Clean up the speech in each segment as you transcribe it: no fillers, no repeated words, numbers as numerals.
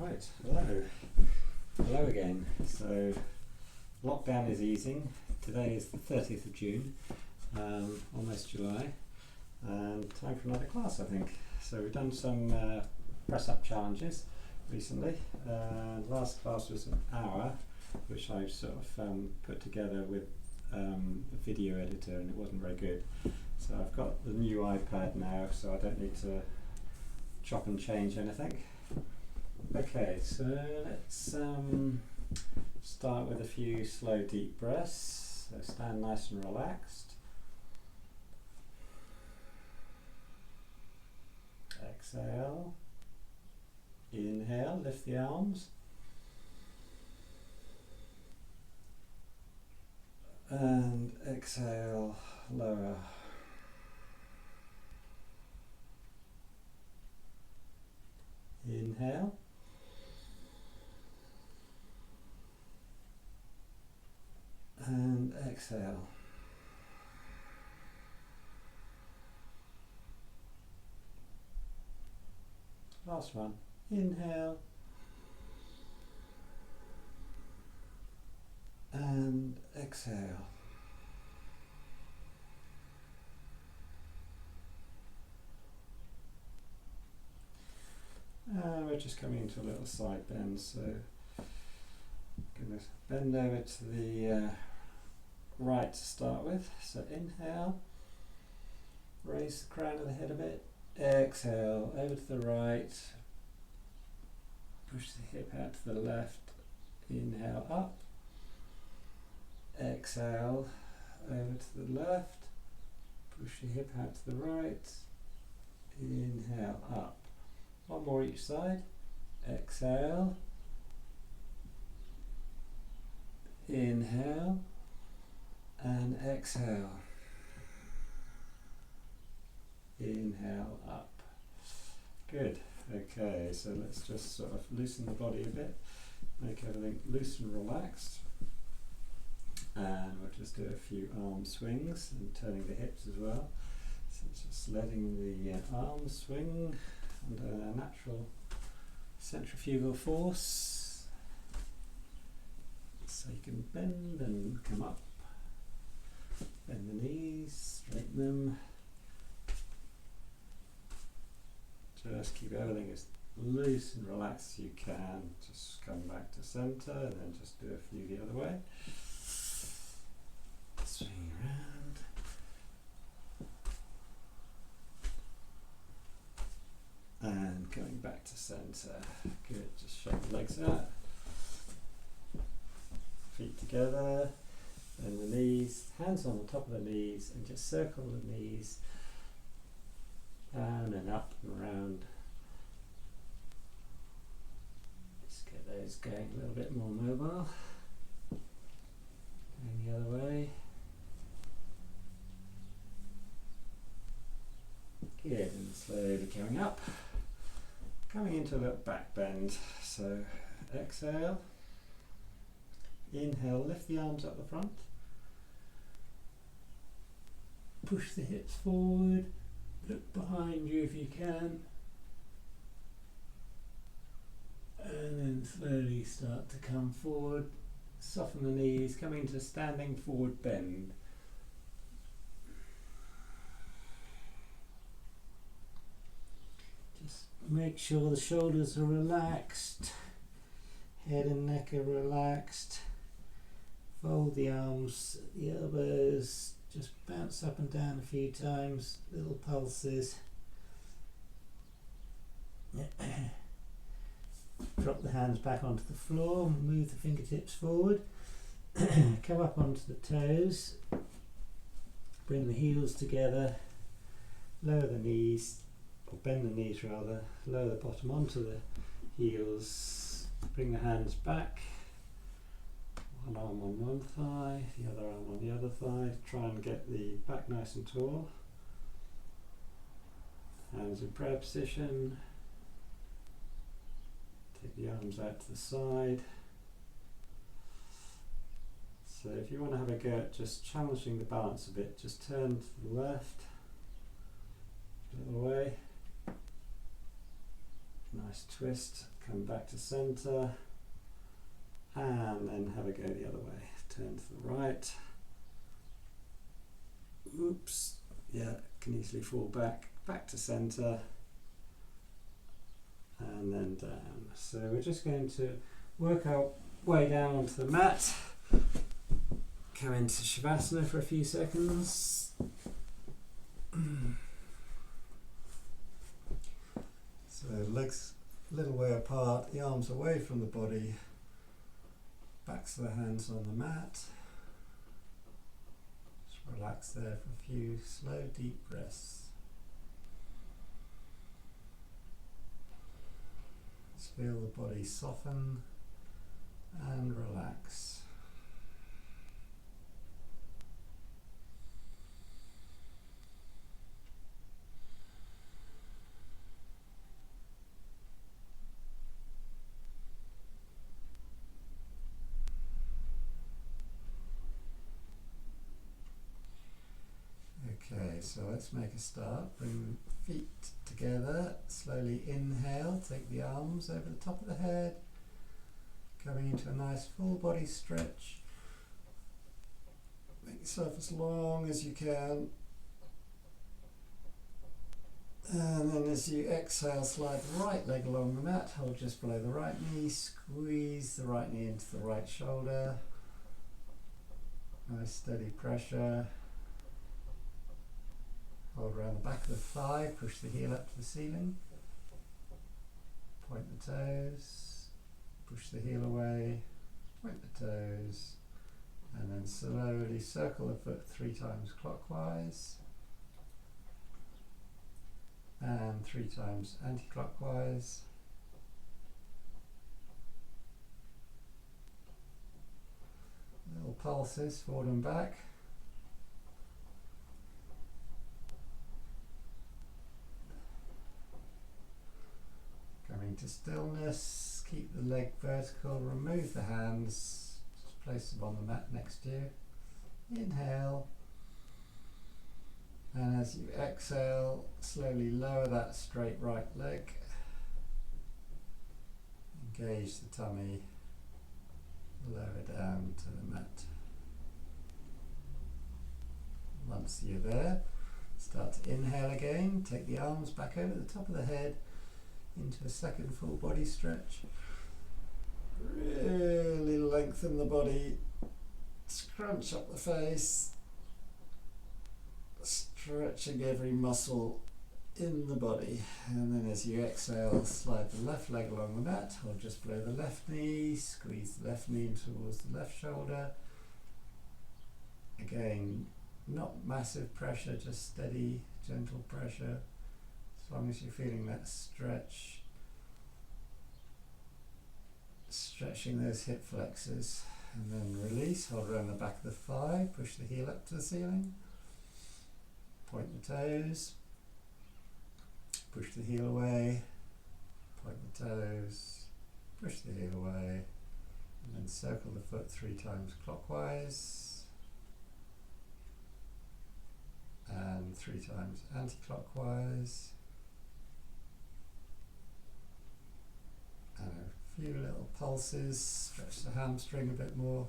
Right, hello. Hello again. So, lockdown is easing. Today is the 30th of June, almost July, and time for another class, I think. So we've done some press-up challenges recently. Last class was an hour, which I've sort of put together with a video editor, and it wasn't very good. So I've got the new iPad now, so I don't need to chop and change anything. Okay, so let's start with a few slow deep breaths. So stand nice and relaxed. Exhale. Inhale, lift the arms. And exhale, lower. Inhale. And exhale. Last one. Inhale. And exhale. We're just coming into a little side bend, so I'm going to bend over to the right to start with. So inhale, raise the crown of the head a bit, exhale, over to the right, push the hip out to the left, inhale up, exhale, over to the left, push the hip out to the right, inhale up. One more each side, exhale, inhale, and exhale. Inhale up. Good. Okay, so let's just sort of loosen the body a bit, make everything loose and relaxed. And we'll just do a few arm swings and turning the hips as well. So just letting the arms swing under a natural centrifugal force. So you can bend and come up. Bend the knees, straighten them. Just keep everything as loose and relaxed as you can. Just come back to centre and then just do a few the other way. Swing around. And coming back to centre. Good, just shake the legs out. Feet together. And the knees, hands on the top of the knees, and just circle the knees down and up and around. Just get those going a little bit more mobile. Going the other way. Good, and slowly coming up. Coming into a little back bend. So exhale. Inhale, lift the arms up the front. Push the hips forward. Look behind you if you can. And then slowly start to come forward. Soften the knees, coming into standing forward bend. Just make sure the shoulders are relaxed. Head and neck are relaxed. Fold the arms, the elbows, just bounce up and down a few times, little pulses. Drop the hands back onto the floor, move the fingertips forward, come up onto the toes, bring the heels together, lower the knees, or bend the knees rather, lower the bottom onto the heels, bring the hands back. One arm on one thigh, the other arm on the other thigh. Try and get the back nice and tall. Hands in prayer position. Take the arms out to the side. So if you want to have a go at just challenging the balance a bit, just turn to the left, a little way. Nice twist, come back to centre, and then have a go the other way. Turn to the right. Oops, yeah, can easily fall back to centre, and then down. So we're just going to work our way down onto the mat. Come into Shavasana for a few seconds. So legs a little way apart, the arms away from the body, backs of the hands on the mat. Just relax there for a few slow, deep breaths. Just feel the body soften and relax. Okay, so let's make a start. Bring the feet together, slowly inhale, take the arms over the top of the head, coming into a nice full body stretch. Make yourself as long as you can. And then as you exhale, slide the right leg along the mat, hold just below the right knee, squeeze the right knee into the right shoulder. Nice steady pressure. Hold around the back of the thigh, push the heel up to the ceiling. Point the toes, push the heel away, point the toes, and then slowly circle the foot 3 times clockwise and 3 times anti-clockwise. Little pulses forward and back. Coming to stillness, keep the leg vertical, remove the hands, just place them on the mat next to you. Inhale, and as you exhale, slowly lower that straight right leg. Engage the tummy, lower down to the mat. Once you're there, start to inhale again, take the arms back over the top of the head, into a second full body stretch. Really lengthen the body, scrunch up the face, stretching every muscle in the body. And then as you exhale, slide the left leg along the mat, hold just below the left knee, squeeze the left knee towards the left shoulder. Again, not massive pressure, just steady, gentle pressure. As long as you're feeling that stretch, stretching those hip flexors, and then release, hold around the back of the thigh, push the heel up to the ceiling, point the toes, push the heel away, point the toes, push the heel away, and then circle the foot 3 times clockwise and 3 times anti-clockwise. And a few little pulses, stretch the hamstring a bit more.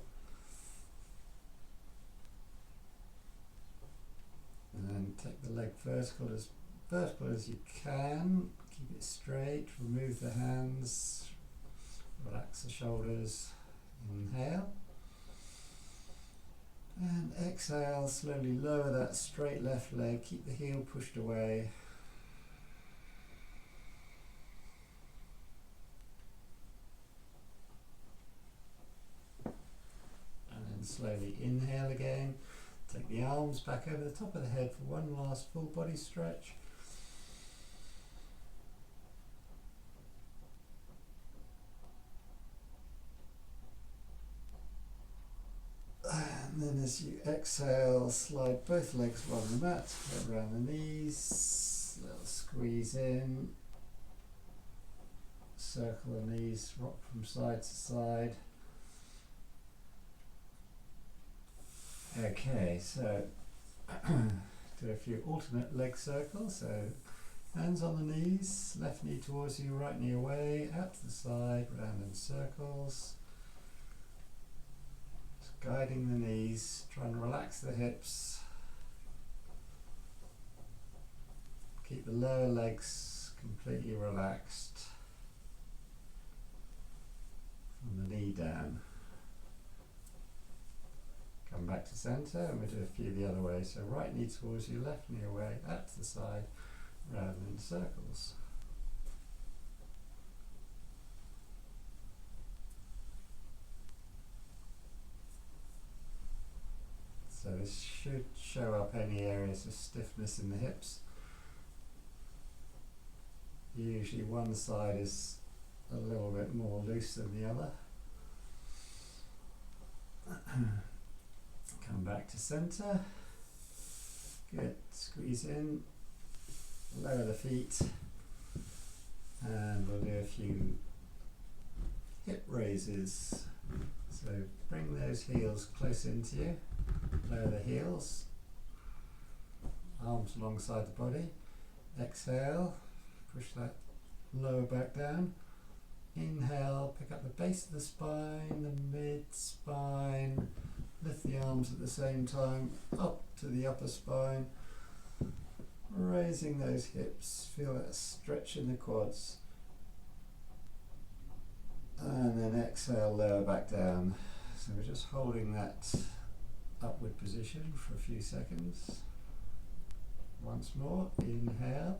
And then take the leg vertical as you can, keep it straight, remove the hands, relax the shoulders, inhale. And exhale, slowly lower that straight left leg, keep the heel pushed away. Slowly inhale again, take the arms back over the top of the head for one last full body stretch. And then as you exhale, slide both legs along the mat, go around the knees, little squeeze in, circle the knees, rock from side to side. Okay, so do a few alternate leg circles. So Hands on the knees, left knee towards you, right knee away, out to the side, round in circles. Just guiding the knees, try and relax the hips. Keep the lower legs completely relaxed from the knee down. Come back to centre and we'll do a few the other way. So right knee towards you, left knee away, out to the side, round in circles. So this should show up any areas of stiffness in the hips. Usually one side is a little bit more loose than the other. Come back to centre. Good. Squeeze in. Lower the feet. And we'll do a few hip raises. So bring those heels close into you. Lower the heels. Arms alongside the body. Exhale. Push that lower back down. Inhale, pick up the base of the spine, the mid-spine. Lift the arms at the same time, up to the upper spine. Raising those hips, feel that stretch in the quads. And then exhale, lower back down. So we're just holding that upward position for a few seconds. Once more, inhale.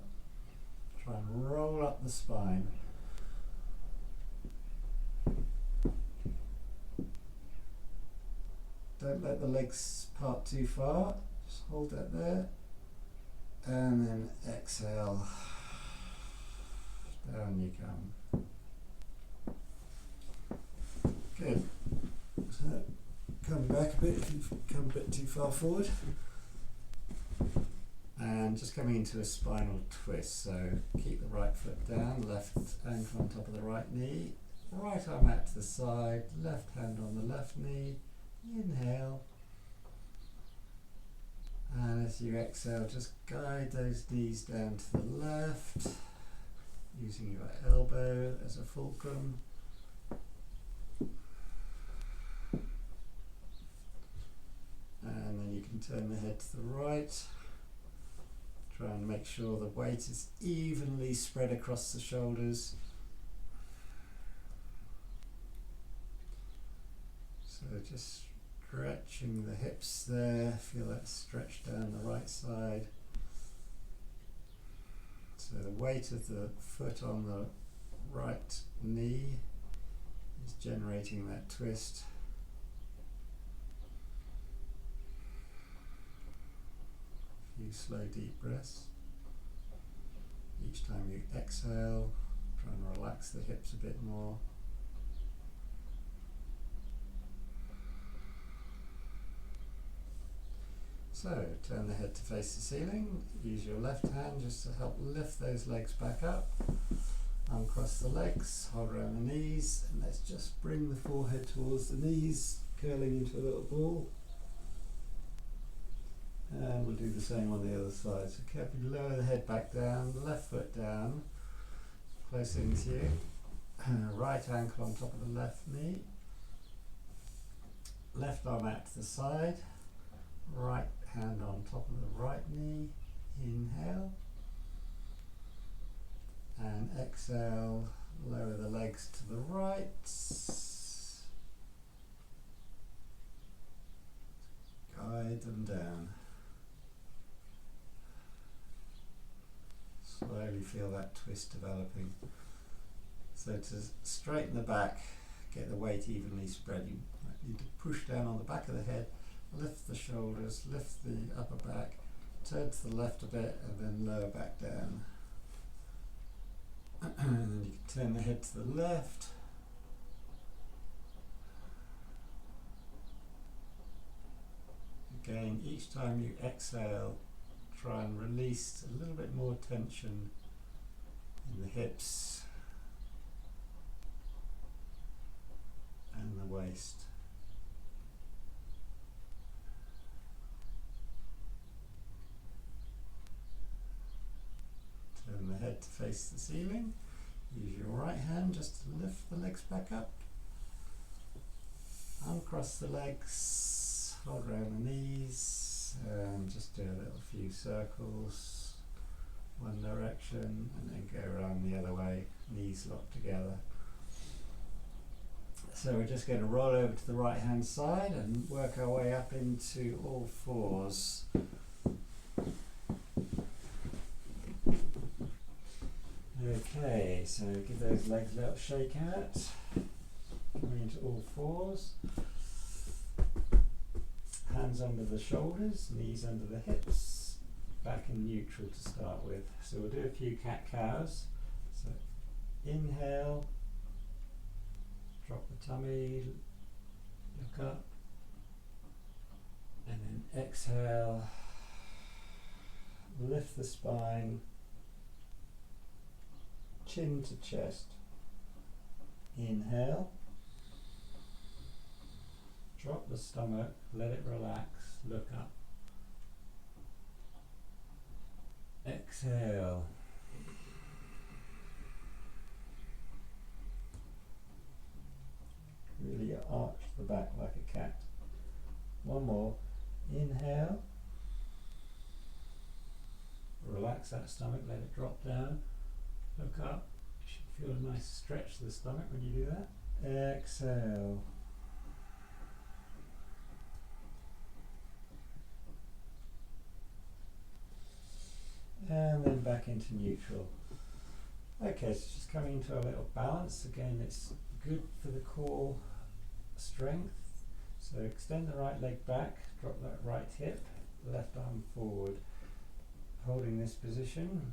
Try and roll up the spine. Don't let the legs part too far. Just hold that there. And then exhale. Down you come. Good. So come back a bit if you've come a bit too far forward. And just coming into a spinal twist, so keep the right foot down, left ankle on top of the right knee, right arm out to the side, left hand on the left knee, inhale, and as you exhale just guide those knees down to the left, using your elbow as a fulcrum. And then you can turn the head to the right. Try and make sure the weight is evenly spread across the shoulders. So just stretching the hips there, feel that stretch down the right side. So the weight of the foot on the right knee is generating that twist. Few slow deep breaths. Each time you exhale, try and relax the hips a bit more. So turn the head to face the ceiling. Use your left hand just to help lift those legs back up. Uncross the legs, hold around the knees, and let's just bring the forehead towards the knees, curling into a little ball. And we'll do the same on the other side. So carefully lower the head back down, left foot down, close into you. Right ankle on top of the left knee. Left arm out to the side. Right hand on top of the right knee. Inhale. And exhale, lower the legs to the right. Guide them down. Slowly feel that twist developing. So to straighten the back, get the weight evenly spread, you might need to push down on the back of the head, lift the shoulders, lift the upper back, turn to the left a bit and then lower back down. And then you can turn the head to the left. Again, each time you exhale, try and release a little bit more tension in the hips and the waist. Turn to face the ceiling. Use your right hand just to lift the legs back up. Uncross the legs, hold around the knees, and just do a little few circles, one direction, and then go around the other way, knees locked together. So we're just going to roll over to the right hand side and work our way up into all fours. Okay, so give those legs a little shake out. Coming into all fours. Hands under the shoulders, knees under the hips, back in neutral to start with. So we'll do a few cat-cows. So inhale, drop the tummy, look up, and then exhale, lift the spine, chin to chest. Inhale, drop the stomach, let it relax, look up. Exhale. Really arch the back like a cat. One more. Inhale. Relax that stomach, let it drop down. Look up. You should feel a nice stretch to the stomach when you do that. Exhale. And then back into neutral. Okay, so just coming into a little balance. Again, it's good for the core strength. So extend the right leg back, drop that right hip, left arm forward. Holding this position.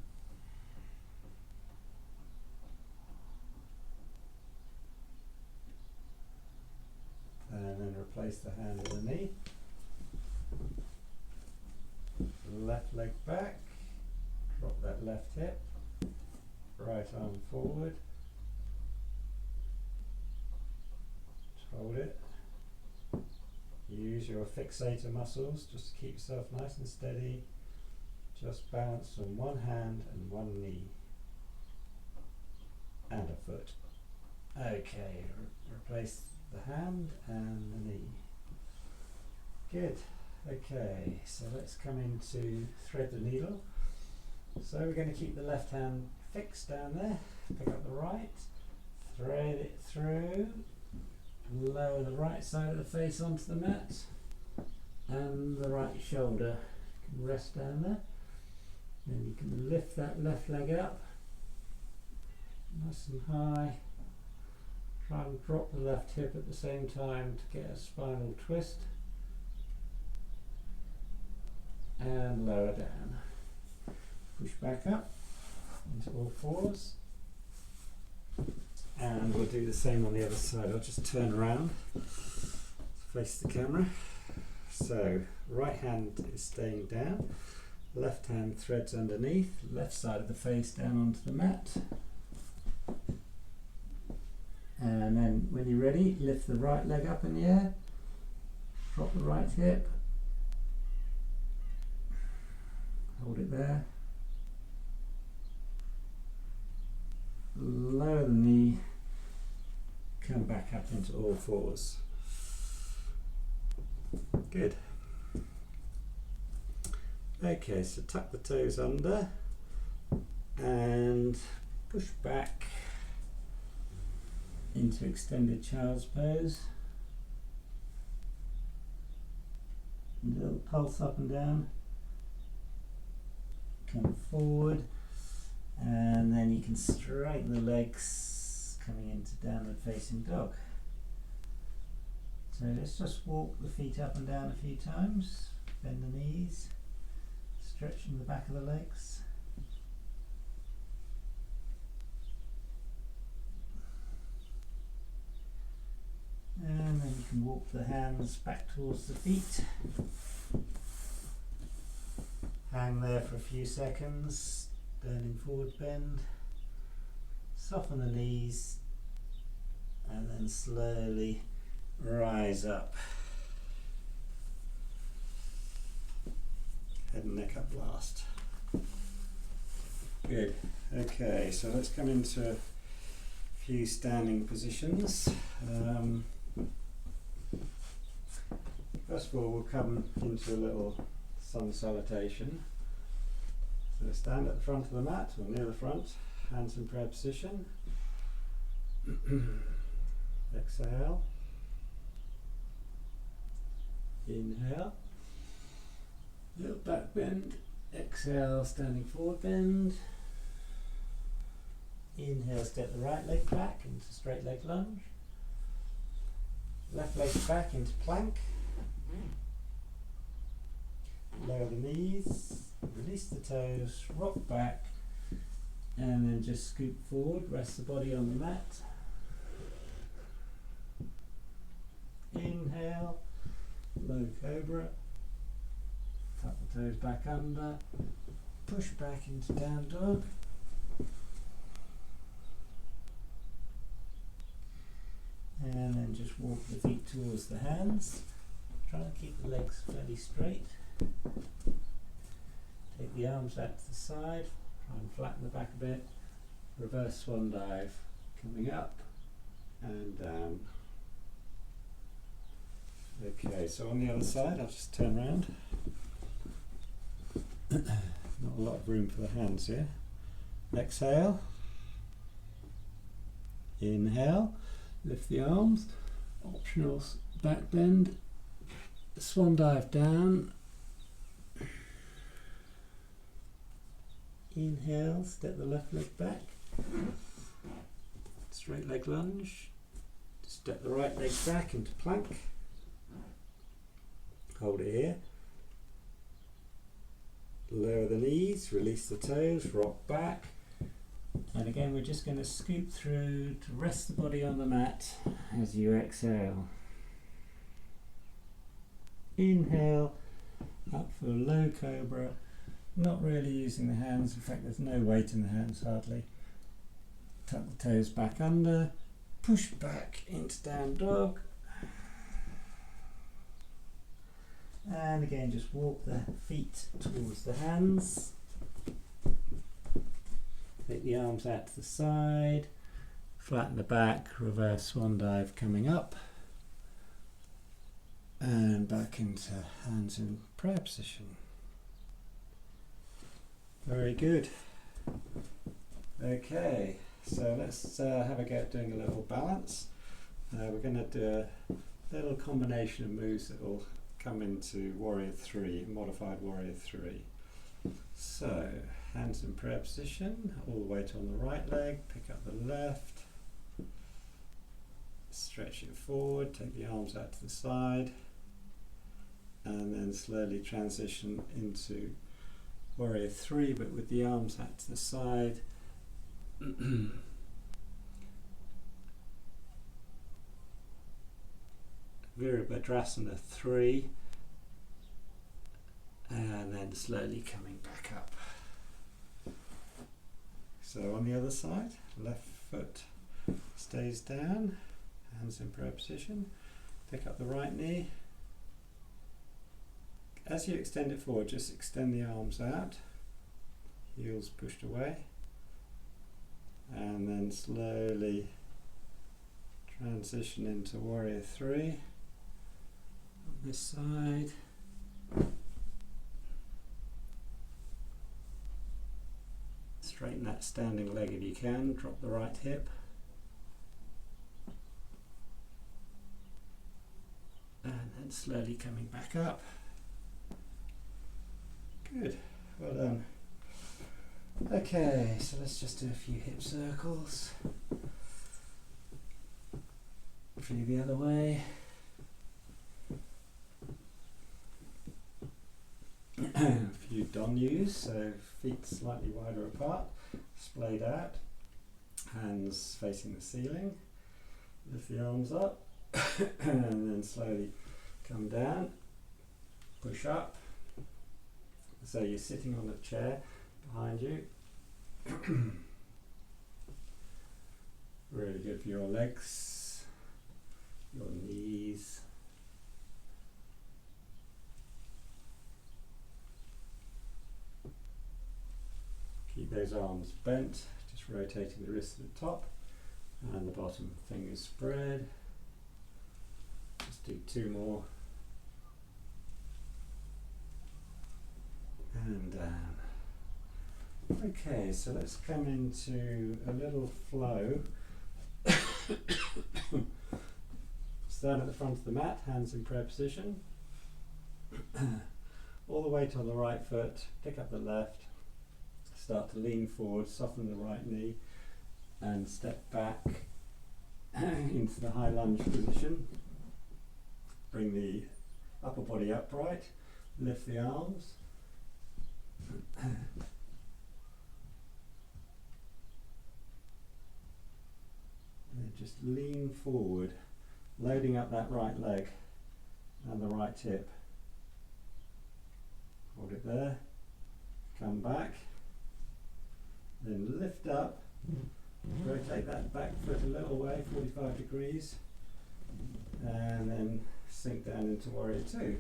And then replace the hand with the knee. Left leg back, drop that left hip, right arm forward, hold it. Use your fixator muscles just to keep yourself nice and steady. Just balance on one hand and one knee and a foot. Okay, replace the hand and the knee. Good. Okay, so let's come into thread the needle. So we're going to keep the left hand fixed down there, pick up the right, thread it through, lower the right side of the face onto the mat, and the right shoulder can rest down there. Then you can lift that left leg up, nice and high. Try and drop the left hip at the same time to get a spinal twist. And lower down. Push back up into all fours. And we'll do the same on the other side. I'll just turn around, face the camera. So right hand is staying down, left hand threads underneath, left side of the face down onto the mat. And then when you're ready, lift the right leg up in the air, drop the right hip, hold it there, lower the knee, come back up into all fours. Good. Okay, so tuck the toes under and push back into extended child's pose. A little pulse up and down. Come forward, and then you can straighten the legs coming into downward facing dog. So let's just walk the feet up and down a few times, bend the knees, stretching the back of the legs. And then you can walk the hands back towards the feet. Hang there for a few seconds, turning forward bend. Soften the knees and then slowly rise up. Head and neck up last. Good. Okay, so let's come into a few standing positions. First of all, we'll come into a little sun salutation. So stand at the front of the mat, or near the front, hands in prayer position. Exhale. Inhale. Little back bend. Exhale, standing forward bend. Inhale, step the right leg back into straight leg lunge. Left leg back into plank. Lower the knees, release the toes, rock back, and then just scoot forward, rest the body on the mat. Inhale, low cobra, tuck the toes back under, push back into down dog. And then just walk the feet towards the hands. Try to keep the legs fairly straight. Take the arms out to the side, try and flatten the back a bit. Reverse swan dive, coming up and down. Okay, so on the other side, I'll just turn around. Not a lot of room for the hands here. Exhale. Inhale. Lift the arms. Optional back bend. Swan dive down. Inhale, step the left leg back. Straight leg lunge. Step the right leg back into plank. Hold it here. Lower the knees, release the toes, rock back. And again, we're just going to scoop through to rest the body on the mat as you exhale. Inhale, up for a low cobra. Not really using the hands, in fact there's no weight in the hands hardly. Tuck the toes back under, push back into down dog. And again, just walk the feet towards the hands. Take the arms out to the side, flatten the back, reverse swan dive coming up. And back into hands in prayer position. Very good. Okay, so let's have a go at doing a little balance. We're going to do a little combination of moves that will come into Warrior 3, Modified Warrior 3. So, hands in prayer position, all the weight on the right leg, pick up the left, stretch it forward, take the arms out to the side, and then slowly transition into Warrior 3, but with the arms out to the side. Virabhadrasana 3, and then slowly coming back up. So on the other side, left foot stays down, hands in prayer position, pick up the right knee. As you extend it forward, just extend the arms out, heels pushed away, and then slowly transition into Warrior 3 on this side. Straighten that standing leg if you can, drop the right hip. And then slowly coming back up. Good, well done. Okay, so let's just do a few hip circles. A few the other way. A few donyus, so feet slightly wider apart, splayed out, hands facing the ceiling. Lift the arms up, and then slowly come down, push up. So you're sitting on a chair behind you. Really good for your legs, your knees. Keep those arms bent, just rotating the wrist at the top and the bottom, fingers spread. Just do 2 more. And down. Okay, so let's come into a little flow. Stand at the front of the mat, hands in prayer position. All the weight on the right foot, pick up the left, start to lean forward, soften the right knee, and step back into the high lunge position. Bring the upper body upright, lift the arms. And then just lean forward, loading up that right leg and the right hip. Hold it there, come back, then lift up, rotate that back foot a little way, 45 degrees, and then sink down into Warrior Two.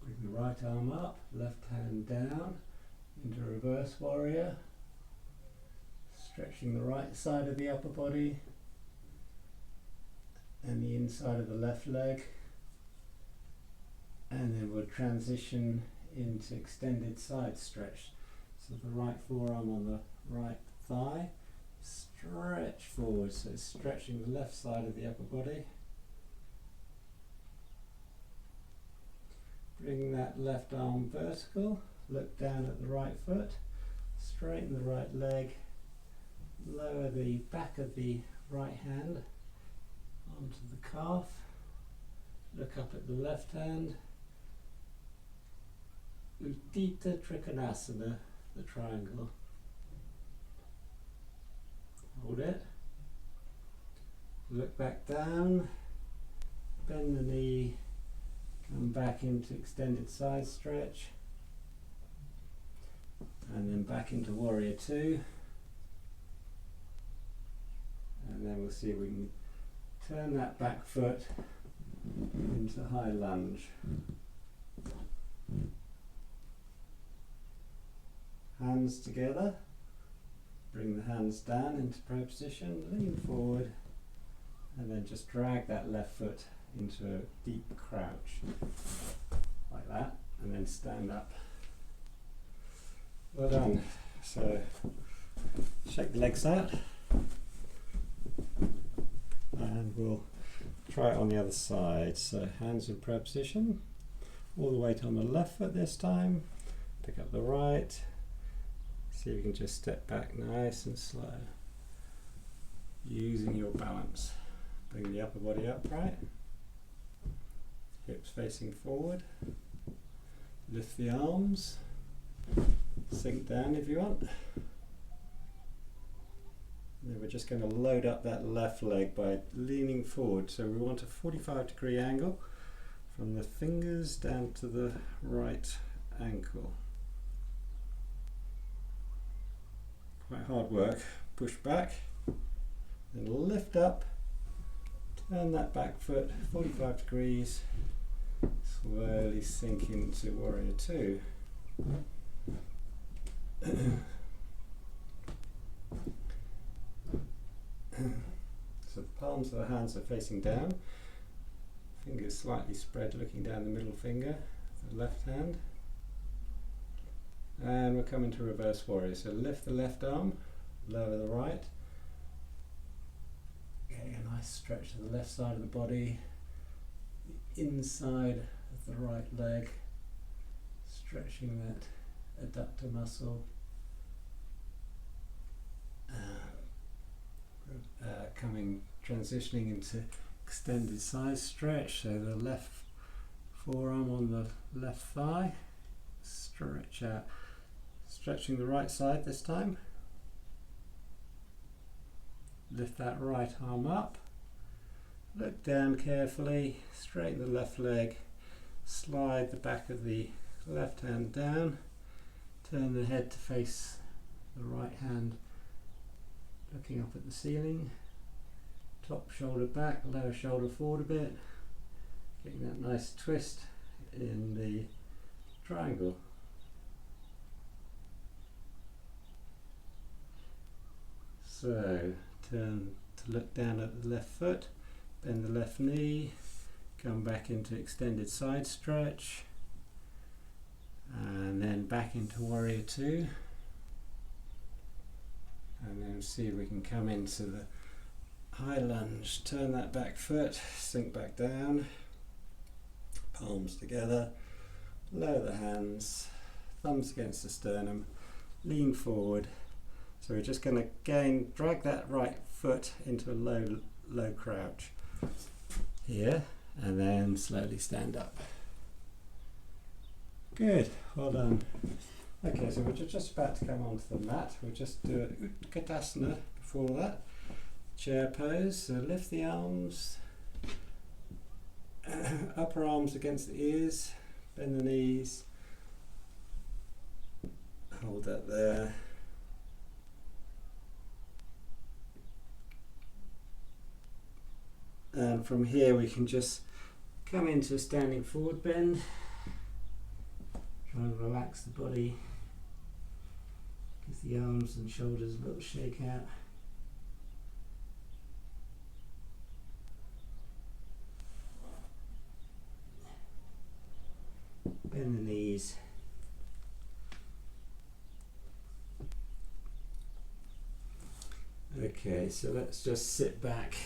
Bring the right arm up, left hand down into Reverse Warrior, stretching the right side of the upper body and the inside of the left leg, and then we'll transition into extended side stretch. So the right forearm on the right thigh, stretch forward, so stretching the left side of the upper body. Bring that left arm vertical, look down at the right foot, straighten the right leg, lower the back of the right hand onto the calf, look up at the left hand, Uddita Trikonasana, the triangle. Hold it, look back down, bend the knee, come back into extended side stretch, and then back into Warrior Two, and then we'll see if we can turn that back foot into high lunge. Hands together, bring the hands down into prayer position, lean forward, and then just drag that left foot into a deep crouch, like that, and then stand up. Well done. So, shake the legs out, and we'll try it on the other side. So, hands in prayer position, all the weight on the left foot this time, pick up the right, see if you can just step back nice and slow, using your balance. Bring the upper body upright, hips facing forward, lift the arms, sink down if you want. And then we're just going to load up that left leg by leaning forward. So we want a 45-degree angle from the fingers down to the right ankle. Quite hard work. Push back, then lift up, turn that back foot 45 degrees, slowly sink into Warrior Two. So the palms of the hands are facing down, fingers slightly spread looking down the middle finger, the left hand. And we're coming to Reverse Warrior. So lift the left arm, lower the right. Getting a nice stretch to the left side of the body, the inside of the right leg, stretching that adductor muscle. Transitioning into extended side stretch. So the left forearm on the left thigh, stretch out. Stretching the right side this time. Lift that right arm up. Look down carefully. Straighten the left leg. Slide the back of the left hand down. Turn the head to face the right hand, looking up at the ceiling. Top shoulder back, lower shoulder forward a bit. Getting that nice twist in the triangle. So turn to look down at the left foot, bend the left knee, come back into extended side stretch, and then back into warrior two, and then see if we can come into the high lunge. Turn that back foot, sink back down, palms together, lower the hands, thumbs against the sternum, lean forward. So we're just going to again drag that right foot into a low crouch here, and then slowly stand up. Good, well done. Okay, so we're just about to come onto the mat. We'll just do a Utkatasana before that. Chair pose, so lift the arms, upper arms against the ears, bend the knees, hold that there. And from here we can just come into a standing forward bend. Try and relax the body. Give the arms and shoulders a little shake out. Bend the knees. Okay, so let's just sit back.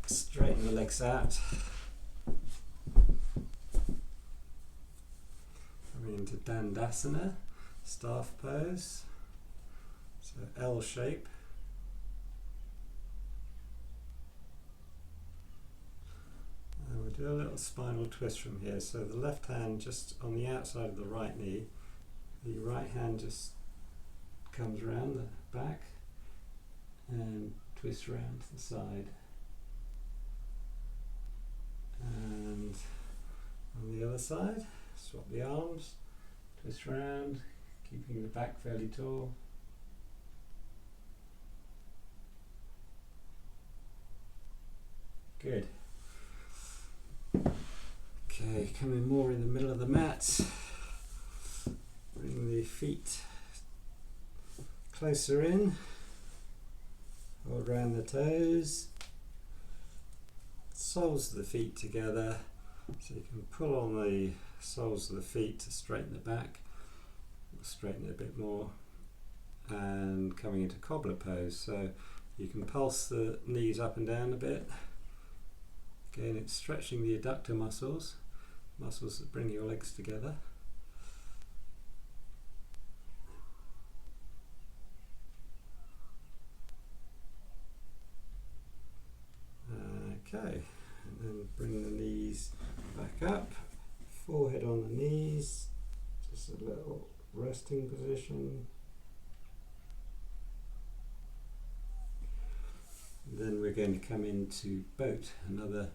Straighten the legs out. Coming into Dandasana, staff pose. So L shape. And we'll do a little spinal twist from here. So the left hand just on the outside of the right knee. The right hand just comes around the back and twists around to the side. And on the other side, swap the arms, twist round, keeping the back fairly tall. Good. Okay, coming more in the middle of the mat. Bring the feet closer in, hold around the toes. Soles of the feet together, so you can pull on the soles of the feet to straighten the back, straighten it a bit more, and coming into cobbler pose, so you can pulse the knees up and down a bit. Again, it's stretching the adductor muscles that bring your legs together. Okay, and then bring the knees back up, forehead on the knees, just a little resting position. Then we're going to come into boat, another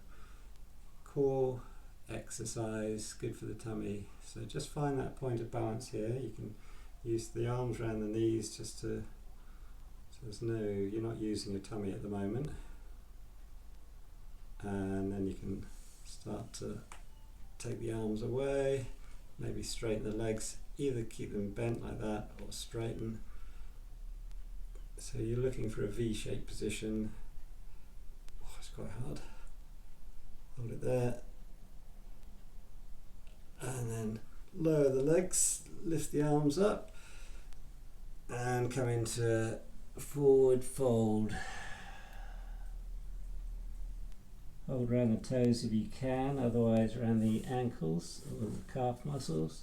core exercise, good for the tummy. So just find that point of balance here. You can use the arms around the knees just to, so you're not using your tummy at the moment. And then you can start to take the arms away, maybe straighten the legs, either keep them bent like that or straighten. So you're looking for a V-shaped position. Oh, it's quite hard. Hold it there. And then lower the legs, lift the arms up, and come into forward fold. Hold around the toes if you can, otherwise around the ankles or the calf muscles.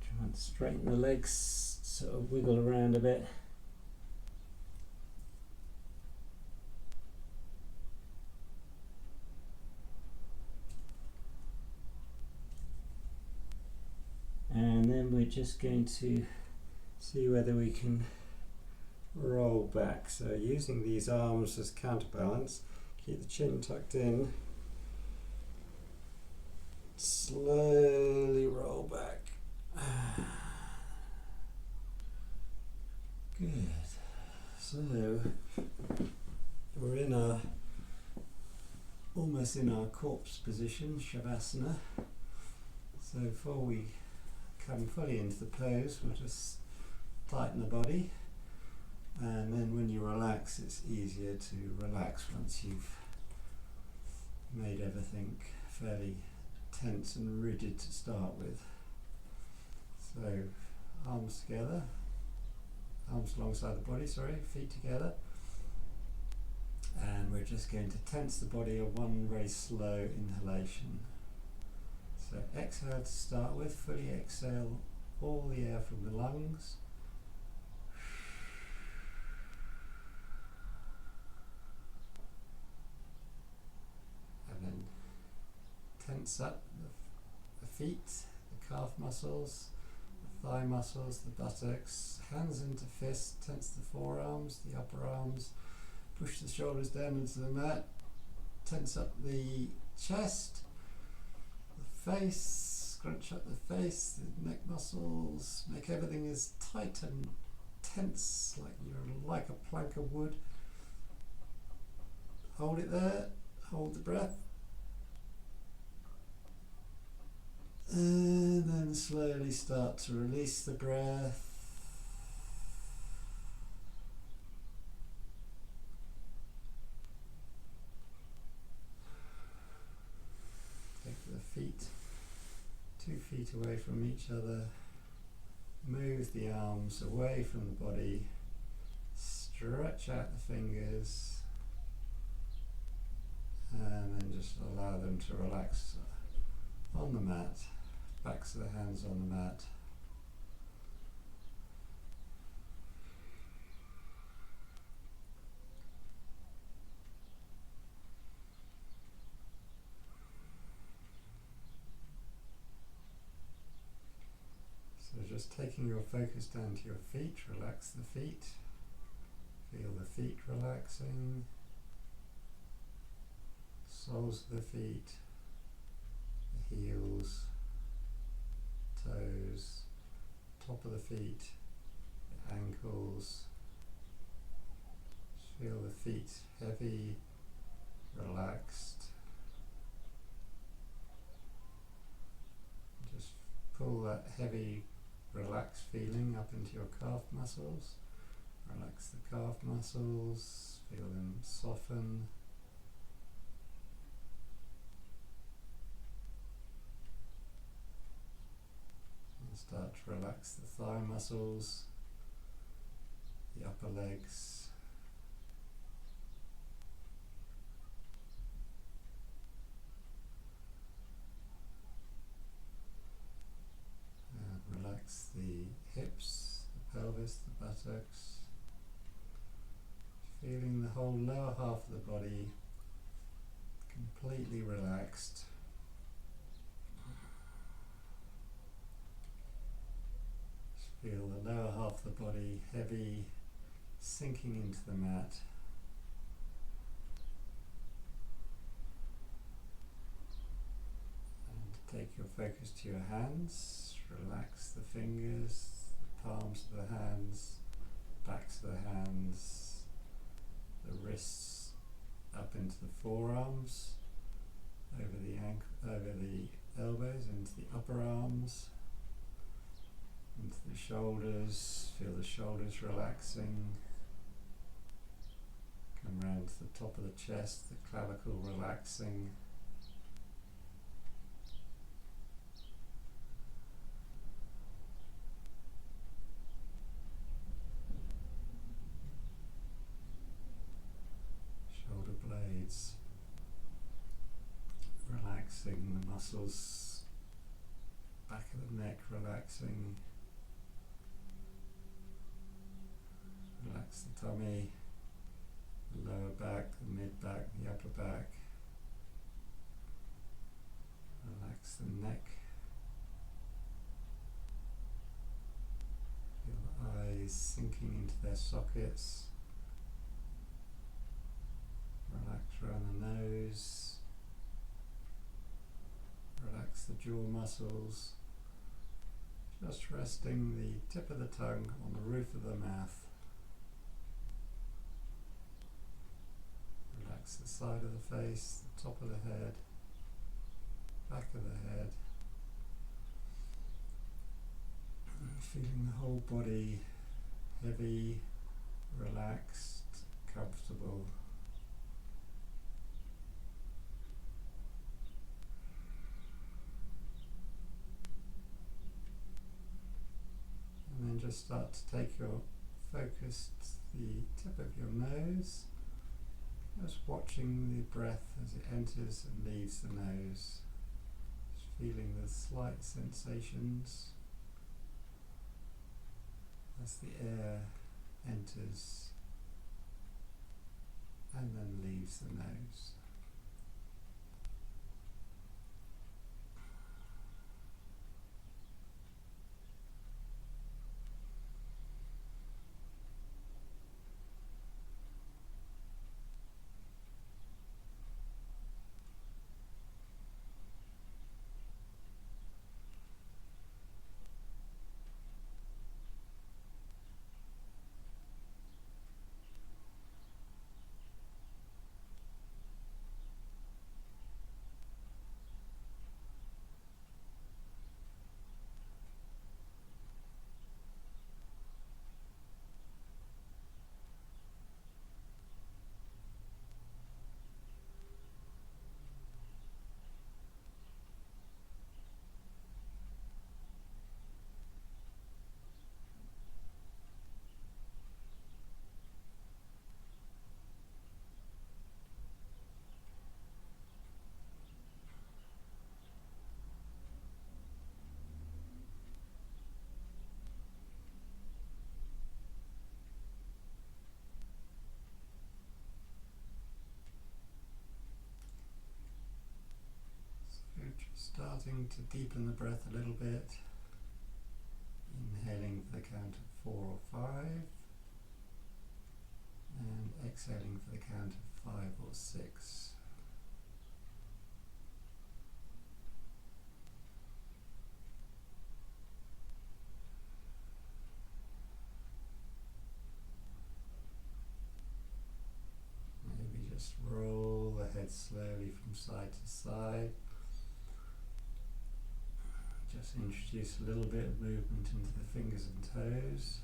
Try and straighten the legs, sort of wiggle around a bit. And then we're just going to see whether we can roll back. So using these arms as counterbalance, keep the chin tucked in, slowly roll back. Good. So we're almost in our corpse position, savasana. So before we come fully into the pose, we'll just tighten the body, and then when you relax, it's easier to relax once you've made everything fairly tense and rigid to start with. So arms together, arms alongside the body, feet together, and we're just going to tense the body of one very slow inhalation. So exhale to start with, fully exhale all the air from the lungs. And then tense up the feet, the calf muscles, the thigh muscles, the buttocks, hands into fists, tense the forearms, the upper arms, push the shoulders down into the mat, tense up the chest, the face, scrunch up the face, the neck muscles, make everything as tight and tense like you're like a plank of wood. Hold it there, hold the breath, and then slowly start to release the breath. Take the feet 2 feet away from each other, move the arms away from the body, stretch out the fingers, and then just allow them to relax on the mat, backs of the hands on the mat. So just taking your focus down to your feet, relax the feet, feel the feet relaxing, soles of the feet, the heels, toes, top of the feet, the ankles. Just feel the feet heavy, relaxed. Just pull that heavy, relaxed feeling up into your calf muscles. Relax the calf muscles, feel them soften. Start to relax the thigh muscles, the upper legs, and relax the hips, the pelvis, the buttocks, feeling the whole lower half of the body completely relaxed. Feel the lower half of the body heavy, sinking into the mat. And take your focus to your hands. Relax the fingers, the palms of the hands, backs of the hands, the wrists up into the forearms, over the elbows, into the upper arms, into the shoulders. Feel the shoulders relaxing. Come round to the top of the chest, the clavicle relaxing. Shoulder blades relaxing, the muscles, back of the neck relaxing. Relax the tummy, the lower back, the mid back, the upper back. Relax the neck. Feel the eyes sinking into their sockets. Relax around the nose. Relax the jaw muscles. Just resting the tip of the tongue on the roof of the mouth. relax the side of the face, the top of the head, back of the head. Feeling the whole body heavy, relaxed, comfortable. And then just start to take your focus to the tip of your nose, just watching the breath as it enters and leaves the nose, just feeling the slight sensations as the air enters and then leaves the nose. Starting to deepen the breath a little bit, inhaling for the count of 4 or 5 and exhaling for the count of 5 or 6. Maybe just roll the head slowly from side to side. Just introduce a little bit of movement into the fingers and toes.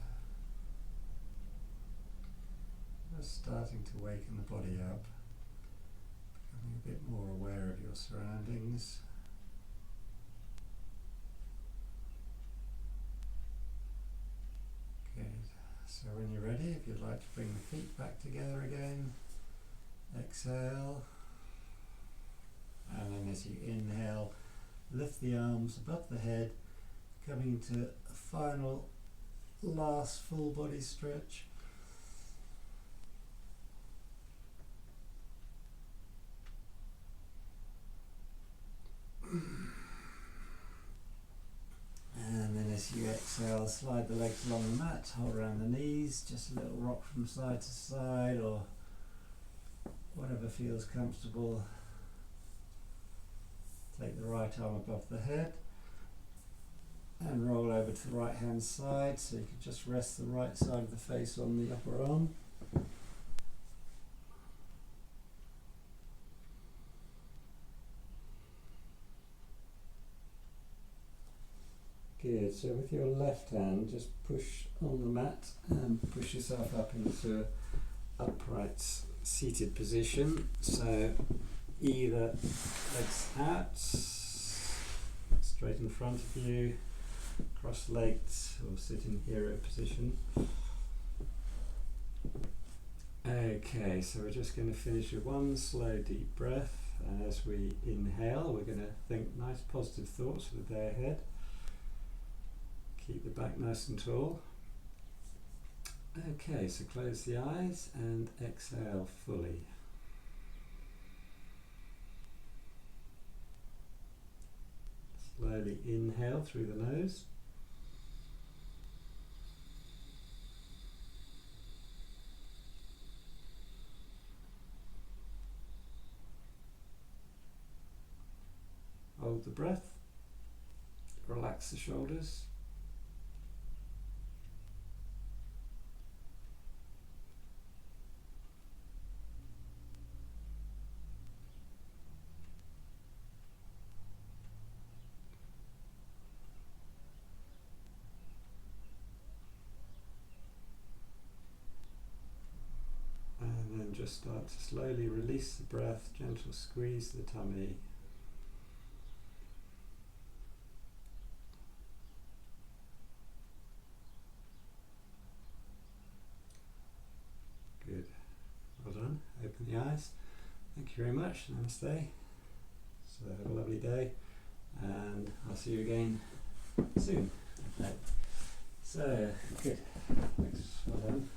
Just starting to waken the body up, becoming a bit more aware of your surroundings. Good. So when you're ready, if you'd like to bring the feet back together again, exhale. And then as you inhale, lift the arms above the head, coming into a final, last full body stretch. And then as you exhale, slide the legs along the mat, hold around the knees, just a little rock from side to side or whatever feels comfortable. Take the right arm above the head and roll over to the right hand side, so you can just rest the right side of the face on the upper arm. Good, so with your left hand just push on the mat and push yourself up into upright seated position. So either legs out, straight in front of you, cross-legged, or sit in hero position. Okay, so we're just going to finish with one slow deep breath, and as we inhale we're going to think nice positive thoughts for the day ahead. Keep the back nice and tall. Okay, so close the eyes and exhale fully. Slowly inhale through the nose. Hold the breath. Relax the shoulders. just start to slowly release the breath, gentle squeeze the tummy. Good. Well done. Open the eyes. Thank you very much. Namaste. So have a lovely day, and I'll see you again soon. Okay. So, good. Thanks. Well done.